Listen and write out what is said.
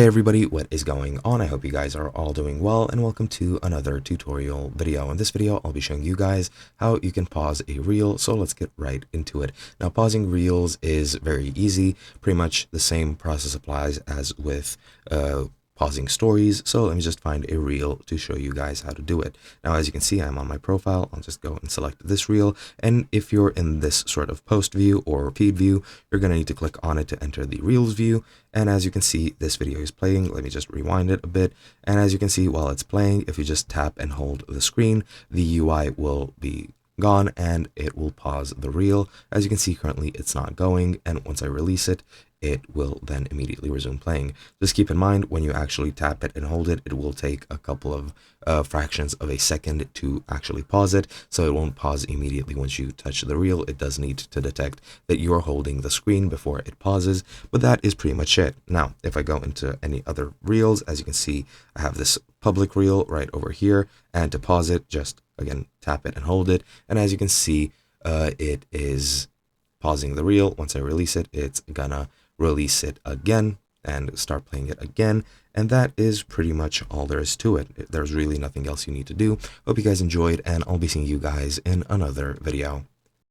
Hey everybody, what is going on? I hope you guys are all doing well and welcome to another tutorial video. In this video, I'll be showing you guys how you can pause a reel, so let's get right into it. Now, pausing reels is very easy. Pretty much the same process applies as with pausing stories, so let me just find a reel to show you guys how to do it. Now, as you can see, I'm on my profile. I'll just go and select this reel, and if you're in this sort of post view or feed view, you're going to need to click on it to enter the reels view. And as you can see, this video is playing. Let me just rewind it a bit, and as you can see, while it's playing, if you just tap and hold the screen, the UI will be gone and it will pause the reel. As you can see, currently it's not going, and once I release it, it will then immediately resume playing. Just keep in mind, when you actually tap it and hold it, it will take a couple of fractions of a second to actually pause it, so it won't pause immediately once you touch the reel. It does need to detect that you're holding the screen before it pauses, but that is pretty much it. Now, if I go into any other reels, as you can see, I have this public reel right over here, and to pause it, just again tap it and hold it, and as you can see, it is pausing the reel. Once I release it, it's gonna release it again and start playing it again, and that is pretty much all there is to it. There's really nothing else you need to do. Hope you guys enjoyed, and I'll be seeing you guys in another video.